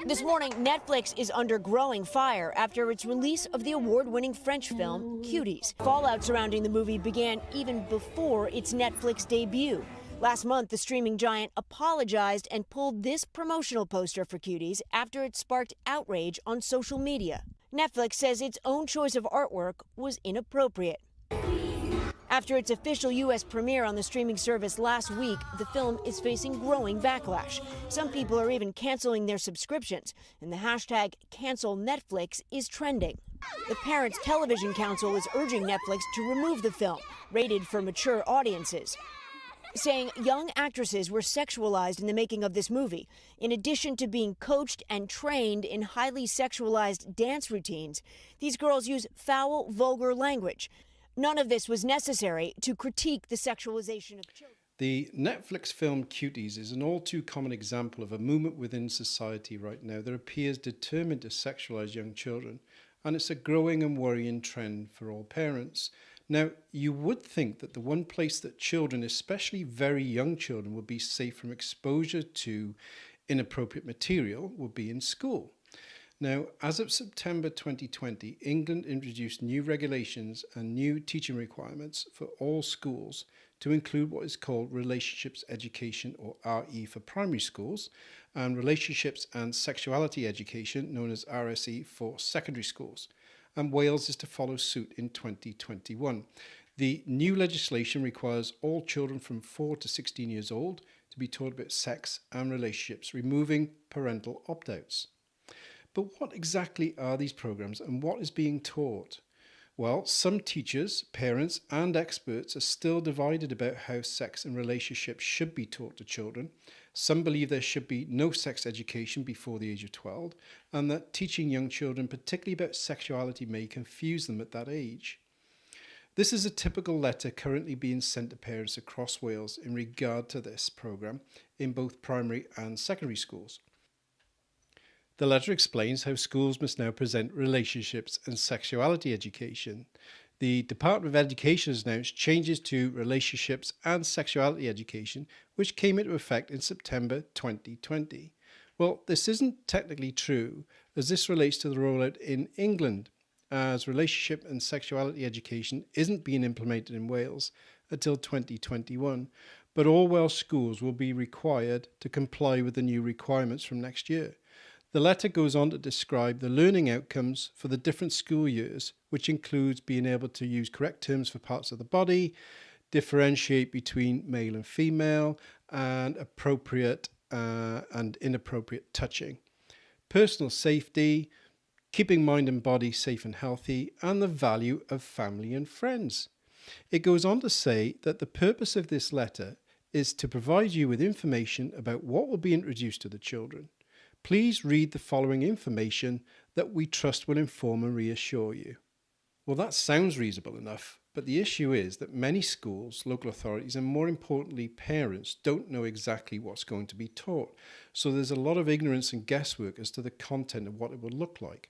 This morning, Netflix is under growing fire after its release of the award-winning French film, Cuties. Fallout surrounding the movie began even before its Netflix debut. Last month, the streaming giant apologized and pulled this promotional poster for Cuties after it sparked outrage on social media. Netflix says its own choice of artwork was inappropriate. After its official U.S. premiere on the streaming service last week, the film is facing growing backlash. Some people are even canceling their subscriptions, and the hashtag #CancelNetflix is trending. The Parents Television Council is urging Netflix to remove the film, rated for mature audiences, saying young actresses were sexualized in the making of this movie. In addition to being coached and trained in highly sexualized dance routines, these girls use foul, vulgar language. None of this was necessary to critique the sexualization of children. The Netflix film Cuties is an all too common example of a movement within society right now that appears determined to sexualize young children, and it's a growing and worrying trend for all parents. Now, you would think that the one place that children, especially very young children, would be safe from exposure to inappropriate material would be in school. Now, as of September 2020, England introduced new regulations and new teaching requirements for all schools to include what is called relationships education, or RE for primary schools, and relationships and sexuality education, known as RSE, for secondary schools. And Wales is to follow suit in 2021. The new legislation requires all children from 4 to 16 years old to be taught about sex and relationships, removing parental opt-outs. But what exactly are these programs and what is being taught? Well, some teachers, parents and experts are still divided about how sex and relationships should be taught to children. Some believe there should be no sex education before the age of 12, and that teaching young children, particularly about sexuality, may confuse them at that age. This is a typical letter currently being sent to parents across Wales in regard to this programme in both primary and secondary schools. The letter explains how schools must now present relationships and sexuality education. The Department of Education has announced changes to relationships and sexuality education, which came into effect in September 2020. Well, this isn't technically true, as this relates to the rollout in England, as relationship and sexuality education isn't being implemented in Wales until 2021, but all Welsh schools will be required to comply with the new requirements from next year. The letter goes on to describe the learning outcomes for the different school years, which includes being able to use correct terms for parts of the body, differentiate between male and female, and appropriate and inappropriate touching, personal safety, keeping mind and body safe and healthy, and the value of family and friends. It goes on to say that the purpose of this letter is to provide you with information about what will be introduced to the children. Please read the following information that we trust will inform and reassure you. Well, that sounds reasonable enough, but the issue is that many schools, local authorities, and more importantly, parents don't know exactly what's going to be taught. So there's a lot of ignorance and guesswork as to the content of what it will look like.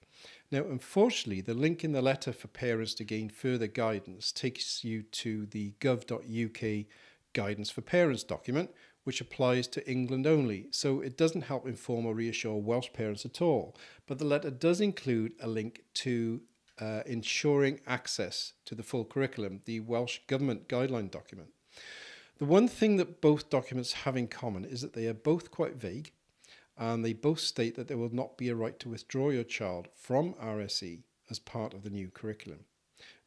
Now, unfortunately, the link in the letter for parents to gain further guidance takes you to the gov.uk Guidance for Parents document, which applies to England only, so it doesn't help inform or reassure Welsh parents at all. But the letter does include a link to ensuring access to the full curriculum, the Welsh Government Guideline document. The one thing that both documents have in common is that they are both quite vague, and they both state that there will not be a right to withdraw your child from RSE as part of the new curriculum.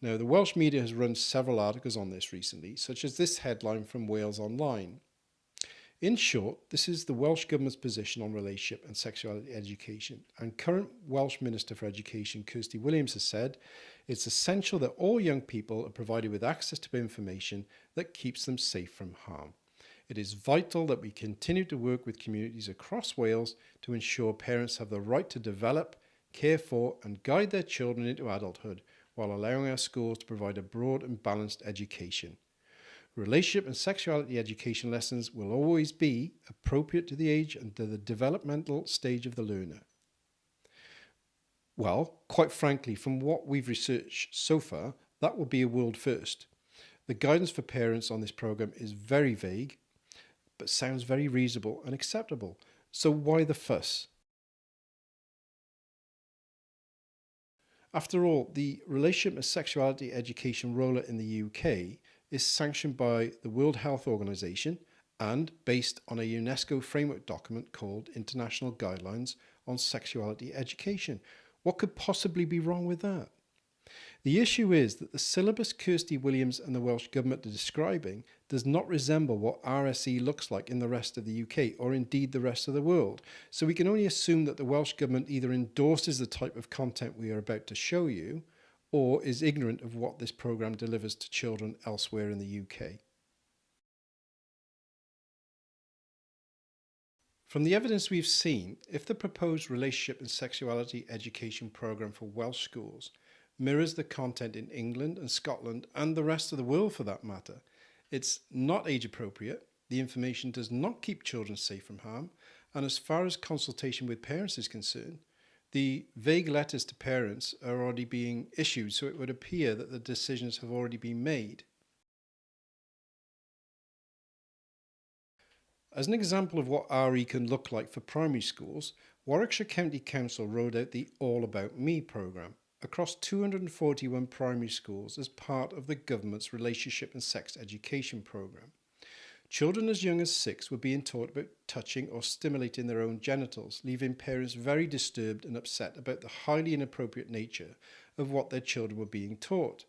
Now, the Welsh media has run several articles on this recently, such as this headline from Wales Online. In short, this is the Welsh Government's position on relationship and sexuality education, and current Welsh Minister for Education Kirsty Williams has said it's essential that all young people are provided with access to information that keeps them safe from harm. It is vital that we continue to work with communities across Wales to ensure parents have the right to develop, care for and guide their children into adulthood while allowing our schools to provide a broad and balanced education. Relationship and sexuality education lessons will always be appropriate to the age and to the developmental stage of the learner. Well, quite frankly, from what we've researched so far, that will be a world first. The guidance for parents on this programme is very vague, but sounds very reasonable and acceptable. So why the fuss? After all, the Relationship and Sexuality Education rollout in the UK is sanctioned by the World Health Organization and based on a UNESCO framework document called International Guidelines on Sexuality Education. What could possibly be wrong with that? The issue is that the syllabus Kirsty Williams and the Welsh Government are describing does not resemble what RSE looks like in the rest of the UK or indeed the rest of the world. So we can only assume that the Welsh Government either endorses the type of content we are about to show you or is ignorant of what this programme delivers to children elsewhere in the UK. From the evidence we've seen, if the proposed Relationship and Sexuality Education programme for Welsh schools mirrors the content in England and Scotland and the rest of the world for that matter, it's not age appropriate, the information does not keep children safe from harm, and as far as consultation with parents is concerned, the vague letters to parents are already being issued, so it would appear that the decisions have already been made. As an example of what RE can look like for primary schools, Warwickshire County Council rolled out the All About Me programme across 241 primary schools as part of the government's Relationship and Sex Education programme. Children as young as 6 were being taught about touching or stimulating their own genitals, leaving parents very disturbed and upset about the highly inappropriate nature of what their children were being taught.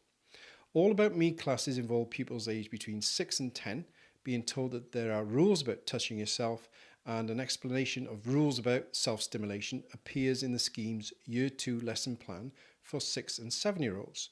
All About Me classes involve pupils aged between 6 and 10, being told that there are rules about touching yourself, and an explanation of rules about self-stimulation appears in the scheme's Year 2 lesson plan for 6 and 7-year-olds.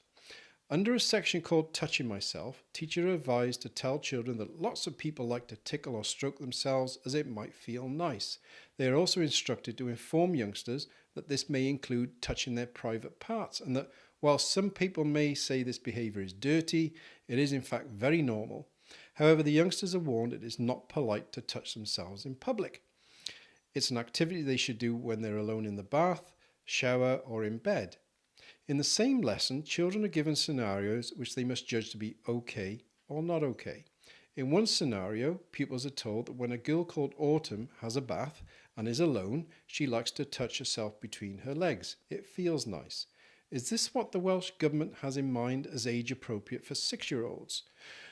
Under a section called Touching Myself, teachers are advised to tell children that lots of people like to tickle or stroke themselves as it might feel nice. They are also instructed to inform youngsters that this may include touching their private parts, and that while some people may say this behaviour is dirty, it is in fact very normal. However, the youngsters are warned it is not polite to touch themselves in public. It's an activity they should do when they're alone in the bath, shower, or in bed. In the same lesson, children are given scenarios which they must judge to be okay or not okay. In one scenario, pupils are told that when a girl called Autumn has a bath and is alone, she likes to touch herself between her legs. It feels nice. Is this what the Welsh Government has in mind as age appropriate for 6-year-olds?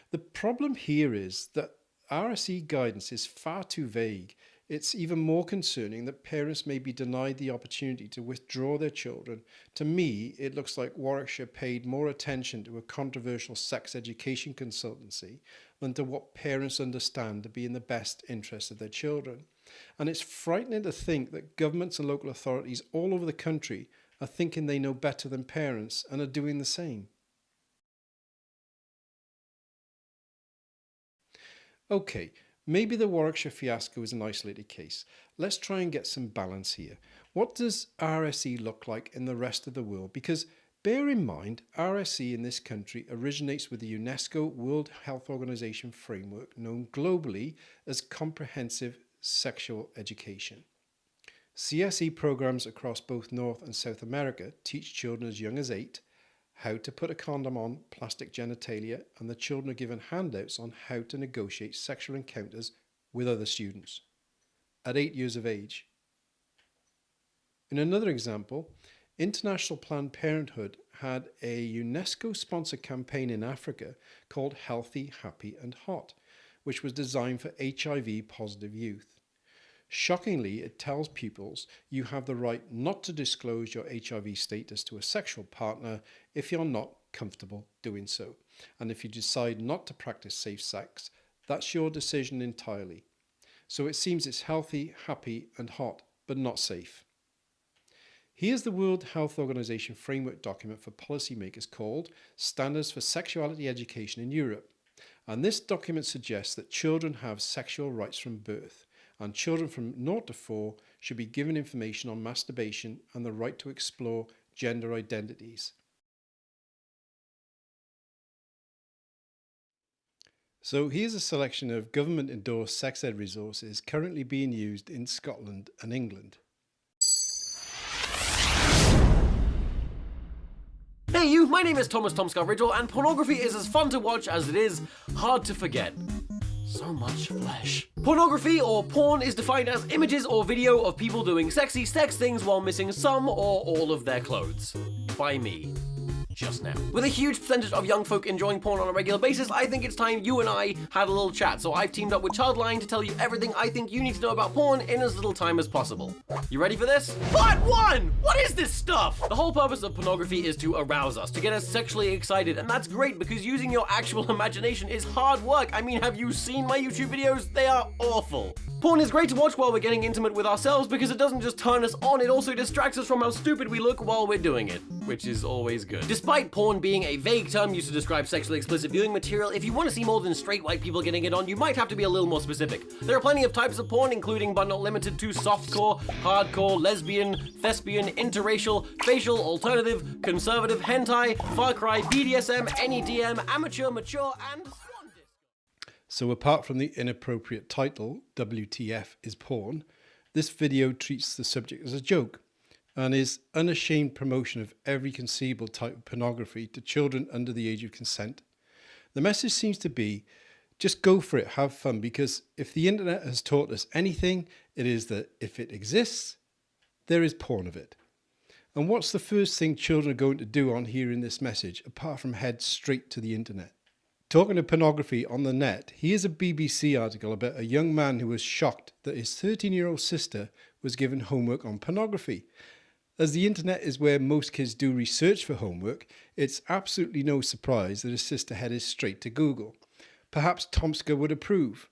The problem here is that RSE guidance is far too vague. It's even more concerning that parents may be denied the opportunity to withdraw their children. To me, it looks like Warwickshire paid more attention to a controversial sex education consultancy than to what parents understand to be in the best interest of their children. And it's frightening to think that governments and local authorities all over the country are thinking they know better than parents and are doing the same. Okay, maybe the Warwickshire fiasco is an isolated case. Let's try and get some balance here. What does RSE look like in the rest of the world? Because bear in mind, RSE in this country originates with the UNESCO World Health Organization framework known globally as Comprehensive Sexual Education. CSE programs across both North and South America teach children as young as 8 how to put a condom on plastic genitalia, and the children are given handouts on how to negotiate sexual encounters with other students at 8 years of age. In another example, International Planned Parenthood had a UNESCO-sponsored campaign in Africa called Healthy, Happy and Hot, which was designed for HIV-positive youth. Shockingly, it tells pupils you have the right not to disclose your HIV status to a sexual partner if you're not comfortable doing so. And if you decide not to practice safe sex, that's your decision entirely. So it seems it's healthy, happy and hot, but not safe. Here's the World Health Organization framework document for policymakers called Standards for Sexuality Education in Europe. And this document suggests that children have sexual rights from birth, and children from 0 to 4 should be given information on masturbation and the right to explore gender identities. So here's a selection of government-endorsed sex ed resources currently being used in Scotland and England. Hey you, my name is Thomas Tom Scott Ridgell, and pornography is as fun to watch as it is hard to forget. So much flesh. Pornography or porn is defined as images or video of people doing sexy sex things while missing some or all of their clothes. By me. Just now. With a huge percentage of young folk enjoying porn on a regular basis, I think it's time you and I had a little chat, so I've teamed up with Childline to tell you everything I think you need to know about porn in as little time as possible. You ready for this? Part 1! What is this stuff? The whole purpose of pornography is to arouse us, to get us sexually excited, and that's great because using your actual imagination is hard work. I mean, have you seen my YouTube videos? They are awful. Porn is great to watch while we're getting intimate with ourselves because it doesn't just turn us on, it also distracts us from how stupid we look while we're doing it, which is always good. Despite porn being a vague term used to describe sexually explicit viewing material, if you want to see more than straight white people getting it on, you might have to be a little more specific. There are plenty of types of porn, including but not limited to softcore, hardcore, lesbian, thespian, interracial, facial, alternative, conservative, hentai, far cry, BDSM, NEDM, amateur, mature, and swan disco. So apart from the inappropriate title, WTF is porn, this video treats the subject as a joke and is unashamed promotion of every conceivable type of pornography to children under the age of consent. The message seems to be, just go for it, have fun, because if the internet has taught us anything, it is that if it exists, there is porn of it. And what's the first thing children are going to do on hearing this message, apart from head straight to the internet? Talking of pornography on the net, here's a BBC article about a young man who was shocked that his 13-year-old sister was given homework on pornography. As the internet is where most kids do research for homework, it's absolutely no surprise that his sister headed straight to Google. Perhaps Tomska would approve.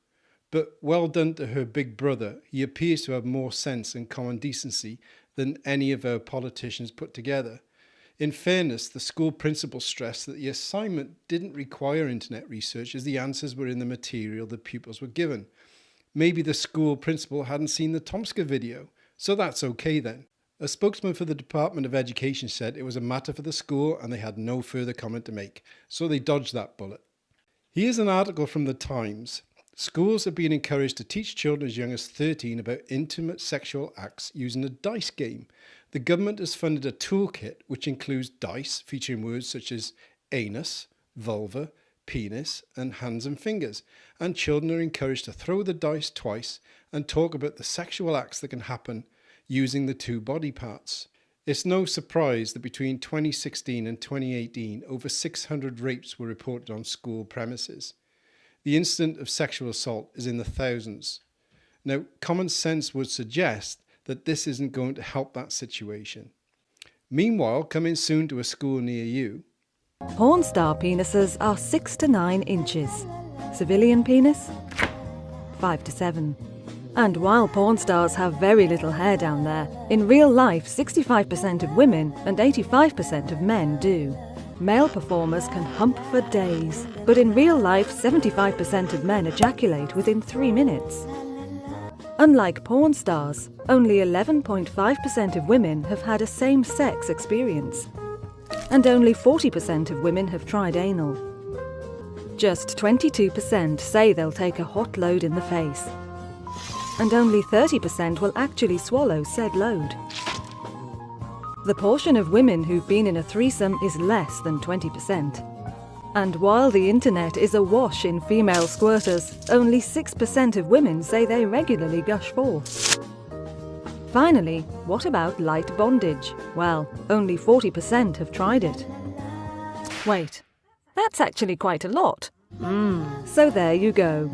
But well done to her big brother. He appears to have more sense and common decency than any of our politicians put together. In fairness, the school principal stressed that the assignment didn't require internet research as the answers were in the material the pupils were given. Maybe the school principal hadn't seen the Tomska video, so that's okay then. A spokesman for the Department of Education said it was a matter for the school and they had no further comment to make, so they dodged that bullet. Here's an article from The Times. Schools have been encouraged to teach children as young as 13 about intimate sexual acts using a dice game. The government has funded a toolkit which includes dice featuring words such as anus, vulva, penis and hands and fingers, and children are encouraged to throw the dice twice and talk about the sexual acts that can happen using the two body parts. It's no surprise that between 2016 and 2018, over 600 rapes were reported on school premises. The incidence of sexual assault is in the thousands. Now, common sense would suggest that this isn't going to help that situation. Meanwhile, coming soon to a school near you. Porn star penises are 6 to 9 inches. Civilian penis? 5 to 7. And while porn stars have very little hair down there, in real life 65% of women and 85% of men do. Male performers can hump for days, but in real life 75% of men ejaculate within 3 minutes. Unlike porn stars, only 11.5% of women have had a same-sex experience. And only 40% of women have tried anal. Just 22% say they'll take a hot load in the face. And only 30% will actually swallow said load. The portion of women who've been in a threesome is less than 20%. And while the internet is awash in female squirters, only 6% of women say they regularly gush forth. Finally, what about light bondage? Well, only 40% have tried it. Wait, that's actually quite a lot. So there you go.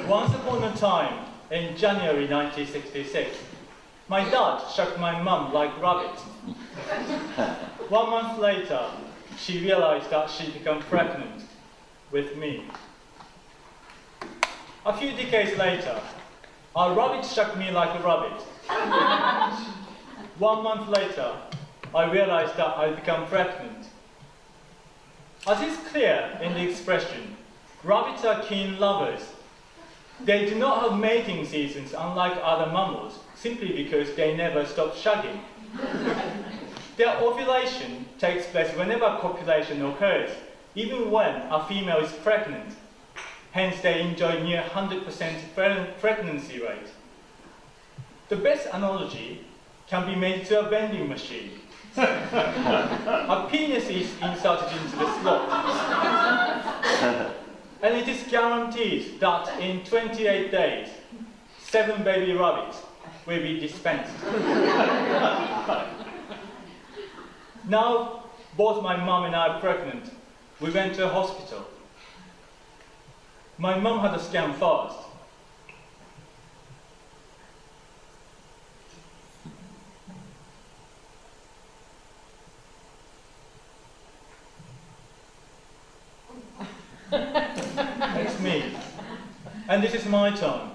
Once upon a time, in January 1966, my dad shook my mum like rabbit. 1 month later, she realized that she'd become pregnant with me. A few decades later, a rabbit shook me like a rabbit. 1 month later, I realized that I'd become pregnant. As is clear in the expression, rabbits are keen lovers. They do not have mating seasons unlike other mammals, simply because they never stop shagging. Their ovulation takes place whenever copulation occurs, even when a female is pregnant. Hence, they enjoy near 100% pregnancy rate. The best analogy can be made to a vending machine. A penis is inserted into the slot. And it is guaranteed that in 28 days, 7 baby rabbits will be dispensed. Now, both my mum and I are pregnant. We went to a hospital. My mum had a scan first. It's me. And this is my turn.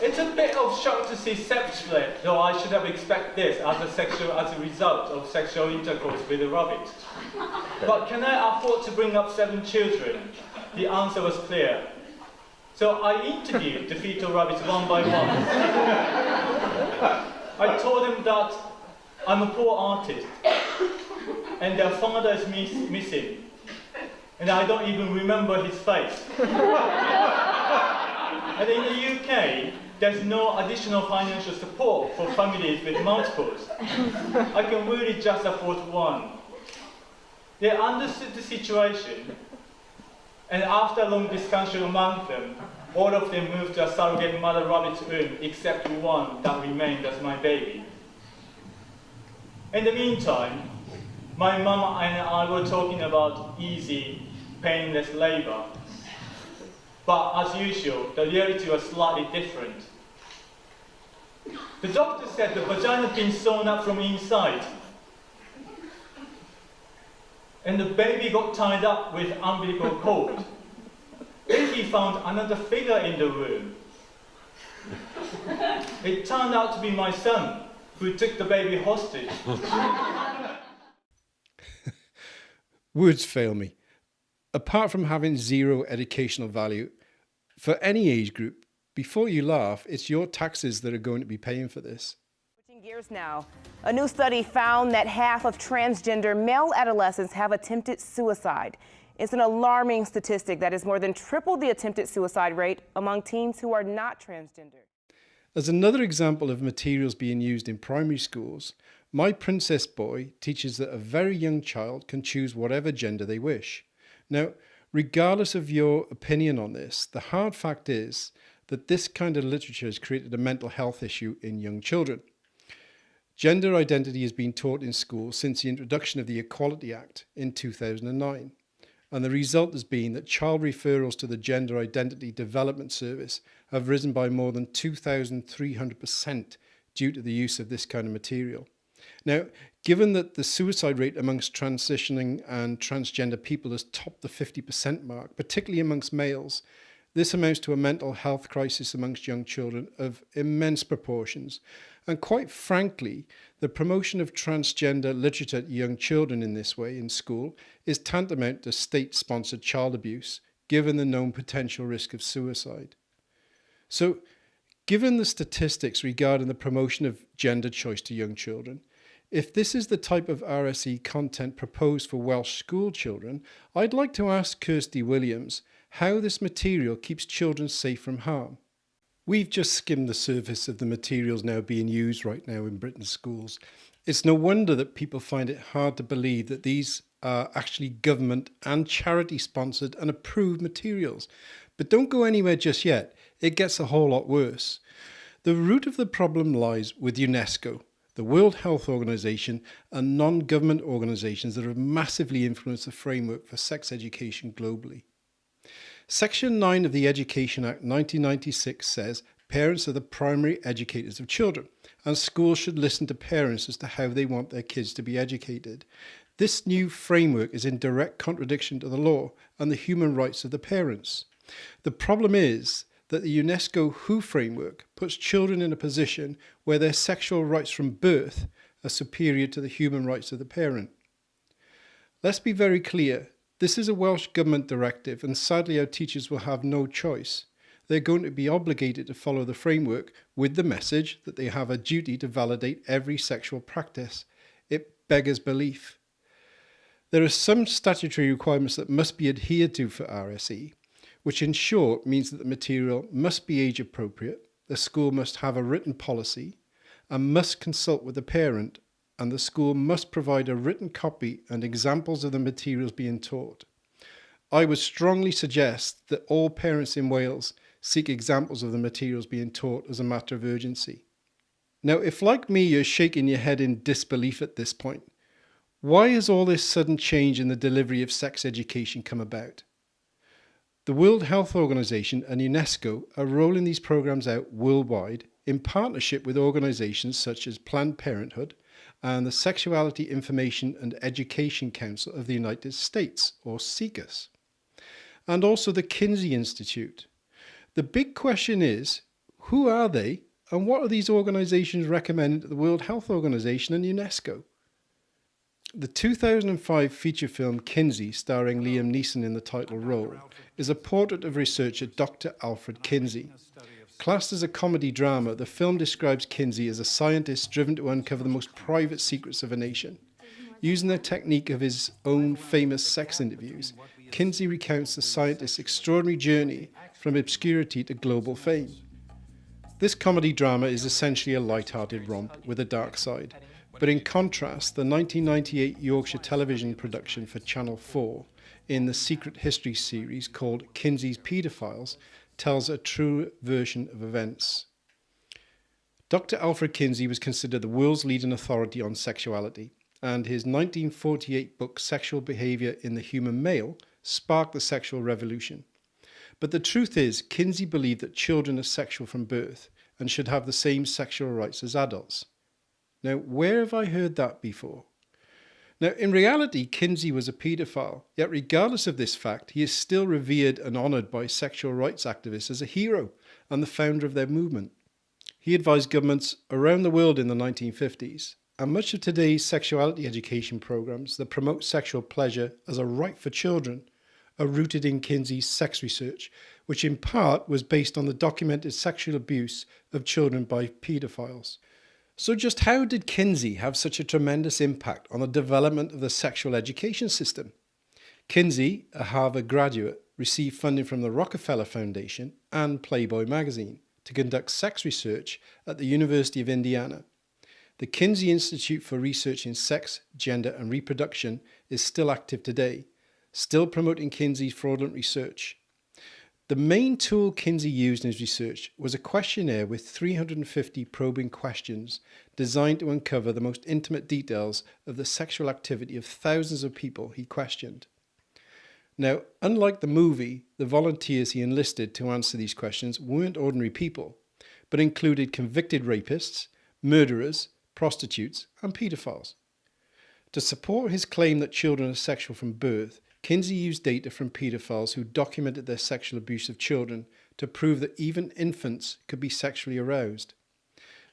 It's a bit of shock to see sexually, though I should have expected this as a result of sexual intercourse with a rabbit. But can I afford to bring up 7 children? The answer was clear. So I interviewed the fetal rabbits one by one. I told them that I'm a poor artist, and their father is missing, and I don't even remember his face. And in the UK, there's no additional financial support for families with multiples. I can really just afford one. They understood the situation, and after a long discussion among them, all of them moved to a surrogate mother rabbit's womb, except one that remained as my baby. In the meantime, my mum and I were talking about easy, painless labor. But as usual, the reality was slightly different. The doctor said the vagina had been sewn up from inside, and the baby got tied up with umbilical cord. Then he found another figure in the room. It turned out to be my son, who took the baby hostage. Words fail me. Apart from having zero educational value, for any age group, before you laugh, it's your taxes that are going to be paying for this. Switching gears now. A new study found that half of transgender male adolescents have attempted suicide. It's an alarming statistic that is more than triple the attempted suicide rate among teens who are not transgender. As another example of materials being used in primary schools, My Princess Boy teaches that a very young child can choose whatever gender they wish. Now, regardless of your opinion on this, the hard fact is that this kind of literature has created a mental health issue in young children. Gender identity has been taught in schools since the introduction of the Equality Act in 2009. And the result has been that child referrals to the Gender Identity Development Service have risen by more than 2,300% due to the use of this kind of material. Now, given that the suicide rate amongst transitioning and transgender people has topped the 50% mark, particularly amongst males, this amounts to a mental health crisis amongst young children of immense proportions. And quite frankly, the promotion of transgender literature to young children in this way in school is tantamount to state-sponsored child abuse, given the known potential risk of suicide. So, given the statistics regarding the promotion of gender choice to young children, if this is the type of RSE content proposed for Welsh school children, I'd like to ask Kirsty Williams how this material keeps children safe from harm. We've just skimmed the surface of the materials now being used right now in Britain's schools. It's no wonder that people find it hard to believe that these are actually government and charity sponsored and approved materials. But don't go anywhere just yet. It gets a whole lot worse. The root of the problem lies with UNESCO, the World Health Organization, and non-government organizations that have massively influenced the framework for sex education globally. Section 9 of the Education Act 1996 says parents are the primary educators of children, and schools should listen to parents as to how they want their kids to be educated. This new framework is in direct contradiction to the law and the human rights of the parents. The problem is that the UNESCO WHO framework puts children in a position where their sexual rights from birth are superior to the human rights of the parent. Let's be very clear. This is a Welsh Government directive, and sadly our teachers will have no choice. They're going to be obligated to follow the framework with the message that they have a duty to validate every sexual practice. It beggars belief. There are some statutory requirements that must be adhered to for RSE, which in short means that the material must be age appropriate, the school must have a written policy, and must consult with the parent, and the school must provide a written copy and examples of the materials being taught. I would strongly suggest that all parents in Wales seek examples of the materials being taught as a matter of urgency. Now, if like me you're shaking your head in disbelief at this point, why has all this sudden change in the delivery of sex education come about? The World Health Organization and UNESCO are rolling these programs out worldwide in partnership with organizations such as Planned Parenthood and the Sexuality Information and Education Council of the United States, or SIECUS, and also the Kinsey Institute. The big question is, who are they and what are these organizations recommending to the World Health Organization and UNESCO? The 2005 feature film Kinsey, starring Liam Neeson in the title role, is a portrait of researcher Dr. Alfred Kinsey. Classed as a comedy drama, the film describes Kinsey as a scientist driven to uncover the most private secrets of a nation. Using the technique of his own famous sex interviews, Kinsey recounts the scientist's extraordinary journey from obscurity to global fame. This comedy drama is essentially a light-hearted romp with a dark side. But in contrast, the 1998 Yorkshire television production for Channel 4 in the Secret History series called Kinsey's Paedophiles tells a true version of events. Dr. Alfred Kinsey was considered the world's leading authority on sexuality, and his 1948 book Sexual Behaviour in the Human Male sparked the sexual revolution. But the truth is, Kinsey believed that children are sexual from birth and should have the same sexual rights as adults. Now, where have I heard that before? Now, in reality, Kinsey was a paedophile, yet regardless of this fact, he is still revered and honoured by sexual rights activists as a hero and the founder of their movement. He advised governments around the world in the 1950s, and much of today's sexuality education programs that promote sexual pleasure as a right for children are rooted in Kinsey's sex research, which in part was based on the documented sexual abuse of children by paedophiles. So just how did Kinsey have such a tremendous impact on the development of the sexual education system? Kinsey, a Harvard graduate, received funding from the Rockefeller Foundation and Playboy magazine to conduct sex research at the University of Indiana. The Kinsey Institute for Research in Sex, Gender and Reproduction is still active today, still promoting Kinsey's fraudulent research. The main tool Kinsey used in his research was a questionnaire with 350 probing questions designed to uncover the most intimate details of the sexual activity of thousands of people he questioned. Now, unlike the movie, the volunteers he enlisted to answer these questions weren't ordinary people, but included convicted rapists, murderers, prostitutes, and paedophiles. To support his claim that children are sexual from birth, Kinsey used data from paedophiles who documented their sexual abuse of children to prove that even infants could be sexually aroused.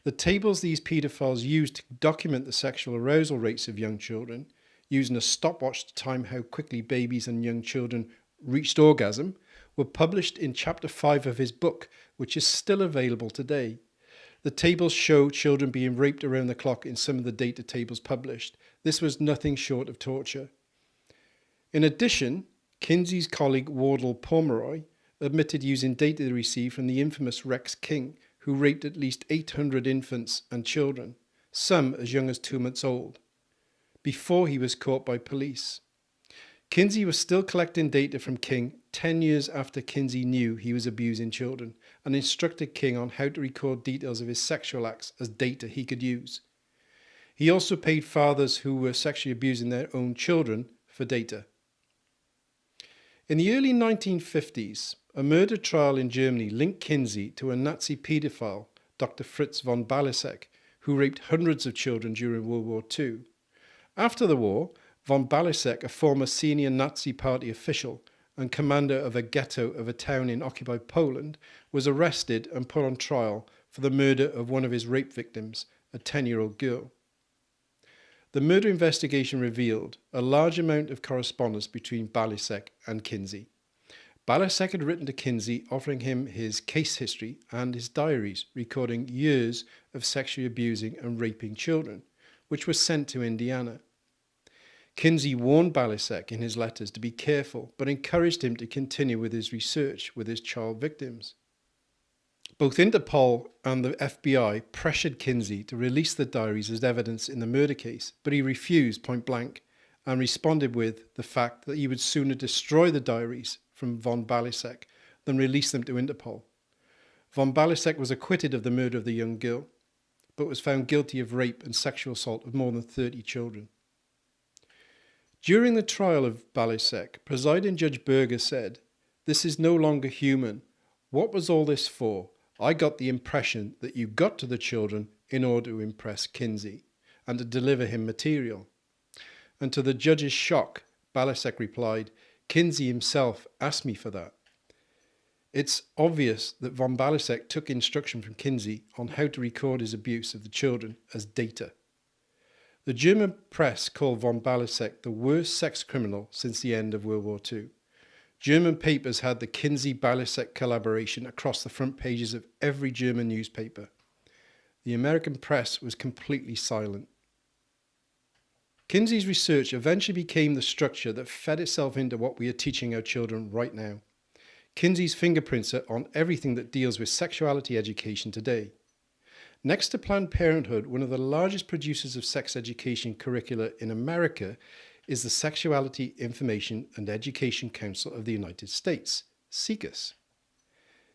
The tables these paedophiles used to document the sexual arousal rates of young children, using a stopwatch to time how quickly babies and young children reached orgasm, were published in Chapter 5 of his book, which is still available today. The tables show children being raped around the clock in some of the data tables published. This was nothing short of torture. In addition, Kinsey's colleague Wardell Pomeroy admitted using data they received from the infamous Rex King, who raped at least 800 infants and children, some as young as 2 months old, before he was caught by police. Kinsey was still collecting data from King 10 years after Kinsey knew he was abusing children and instructed King on how to record details of his sexual acts as data he could use. He also paid fathers who were sexually abusing their own children for data. In the early 1950s, a murder trial in Germany linked Kinsey to a Nazi paedophile, Dr. Fritz von Balasek, who raped hundreds of children during World War II. After the war, von Balasek, a former senior Nazi party official and commander of a ghetto of a town in occupied Poland, was arrested and put on trial for the murder of one of his rape victims, a 10-year-old girl. The murder investigation revealed a large amount of correspondence between Balasek and Kinsey. Balasek had written to Kinsey offering him his case history and his diaries recording years of sexually abusing and raping children, which was sent to Indiana. Kinsey warned Balasek in his letters to be careful, but encouraged him to continue with his research with his child victims. Both Interpol and the FBI pressured Kinsey to release the diaries as evidence in the murder case, but he refused point blank and responded with the fact that he would sooner destroy the diaries from von Balasek than release them to Interpol. Von Balasek was acquitted of the murder of the young girl, but was found guilty of rape and sexual assault of more than 30 children. During the trial of Balasek, presiding Judge Berger said, "This is no longer human. What was all this for? I got the impression that you got to the children in order to impress Kinsey and to deliver him material." And to the judge's shock, Balasek replied, "Kinsey himself asked me for that." It's obvious that von Balasek took instruction from Kinsey on how to record his abuse of the children as data. The German press called von Balasek the worst sex criminal since the end of World War II. German papers had the Kinsey-Balasek collaboration across the front pages of every German newspaper. The American press was completely silent. Kinsey's research eventually became the structure that fed itself into what we are teaching our children right now. Kinsey's fingerprints are on everything that deals with sexuality education today. Next to Planned Parenthood, one of the largest producers of sex education curricula in America is the Sexuality Information and Education Council of the United States, SIECUS.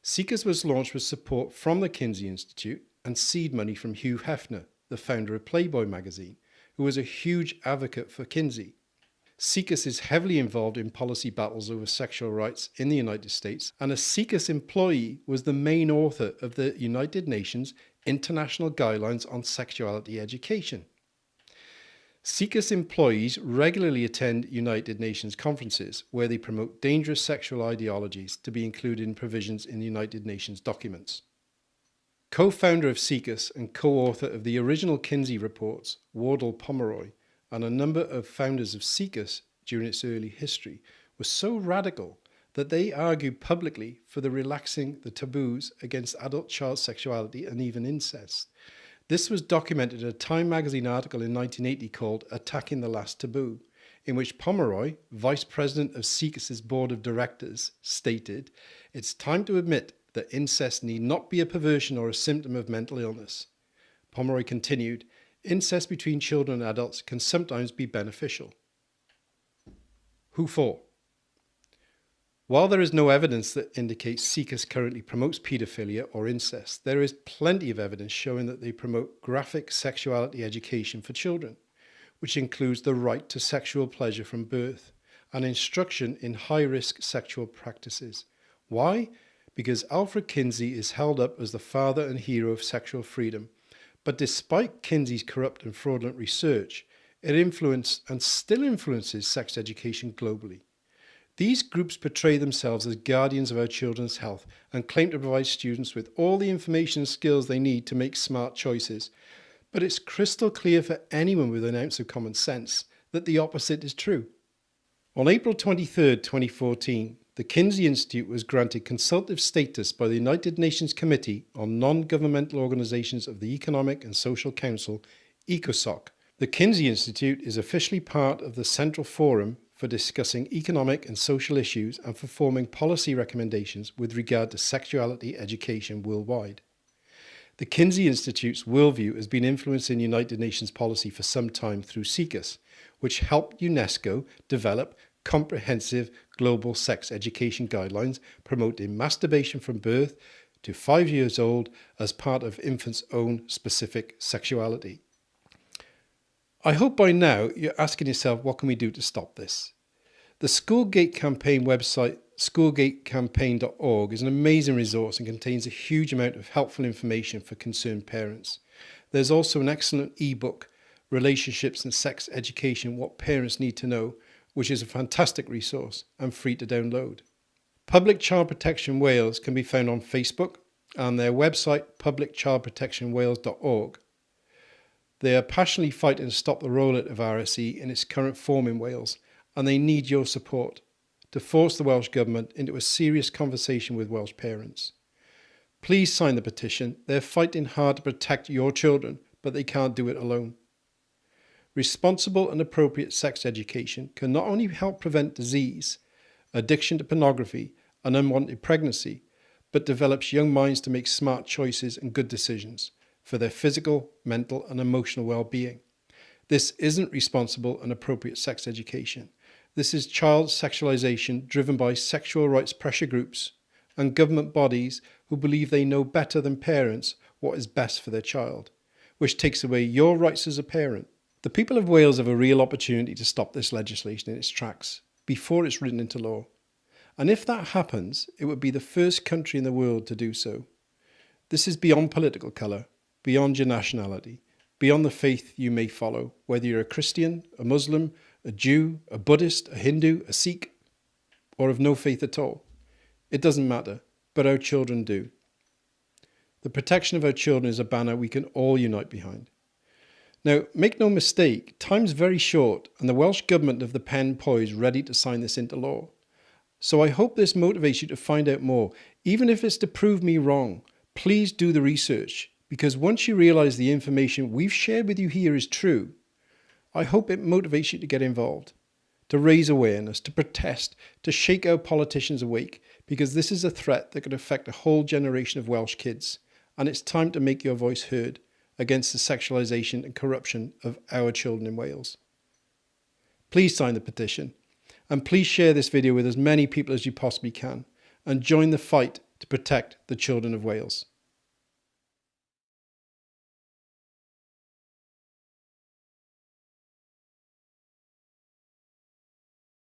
SIECUS was launched with support from the Kinsey Institute and seed money from Hugh Hefner, the founder of Playboy magazine, who was a huge advocate for Kinsey. SIECUS is heavily involved in policy battles over sexual rights in the United States, and a SIECUS employee was the main author of the United Nations International Guidelines on Sexuality Education. SIECUS employees regularly attend United Nations conferences where they promote dangerous sexual ideologies to be included in provisions in the United Nations documents. Co-founder of SIECUS and co-author of the original Kinsey reports, Wardell Pomeroy, and a number of founders of SIECUS during its early history were so radical that they argued publicly for the relaxing the taboos against adult child sexuality and even incest. This was documented in a Time magazine article in 1980 called "Attacking the Last Taboo," in which Pomeroy, vice president of SIECUS's board of directors, stated, "It's time to admit that incest need not be a perversion or a symptom of mental illness." Pomeroy continued, "Incest between children and adults can sometimes be beneficial." Who for? While there is no evidence that indicates SIECUS currently promotes paedophilia or incest, there is plenty of evidence showing that they promote graphic sexuality education for children, which includes the right to sexual pleasure from birth and instruction in high-risk sexual practices. Why? Because Alfred Kinsey is held up as the father and hero of sexual freedom. But despite Kinsey's corrupt and fraudulent research, it influenced and still influences sex education globally. These groups portray themselves as guardians of our children's health and claim to provide students with all the information and skills they need to make smart choices. But it's crystal clear for anyone with an ounce of common sense that the opposite is true. On April 23, 2014, the Kinsey Institute was granted consultative status by the United Nations Committee on Non-Governmental Organizations of the Economic and Social Council, ECOSOC. The Kinsey Institute is officially part of the Central Forum for discussing economic and social issues and for forming policy recommendations with regard to sexuality education worldwide. The Kinsey Institute's worldview has been influencing United Nations policy for some time through SIECUS, which helped UNESCO develop comprehensive global sex education guidelines promoting masturbation from birth to 5 years old as part of infants' own specific sexuality. I hope by now you're asking yourself, what can we do to stop this? The Schoolgate Campaign website, schoolgatecampaign.org, is an amazing resource and contains a huge amount of helpful information for concerned parents. There's also an excellent ebook, Relationships and Sex Education, What Parents Need to Know, which is a fantastic resource and free to download. Public Child Protection Wales can be found on Facebook and their website, publicchildprotectionwales.org. They are passionately fighting to stop the rollout of RSE in its current form in Wales, and they need your support to force the Welsh Government into a serious conversation with Welsh parents. Please sign the petition. They're fighting hard to protect your children, but they can't do it alone. Responsible and appropriate sex education can not only help prevent disease, addiction to pornography, and unwanted pregnancy, but develops young minds to make smart choices and good decisions for their physical, mental, and emotional well-being. This isn't responsible and appropriate sex education. This is child sexualization driven by sexual rights pressure groups and government bodies who believe they know better than parents what is best for their child, which takes away your rights as a parent. The people of Wales have a real opportunity to stop this legislation in its tracks before it's written into law. And if that happens, it would be the first country in the world to do so. This is beyond political colour, beyond your nationality, beyond the faith you may follow, whether you're a Christian, a Muslim, a Jew, a Buddhist, a Hindu, a Sikh, or of no faith at all. It doesn't matter, but our children do. The protection of our children is a banner we can all unite behind. Now, make no mistake, time's very short and the Welsh Government have the pen poised ready to sign this into law. So I hope this motivates you to find out more. Even if it's to prove me wrong, please do the research, because once you realise the information we've shared with you here is true, I hope it motivates you to get involved, to raise awareness, to protest, to shake our politicians awake, because this is a threat that could affect a whole generation of Welsh kids, and it's time to make your voice heard against the sexualisation and corruption of our children in Wales. Please sign the petition, and please share this video with as many people as you possibly can, and join the fight to protect the children of Wales.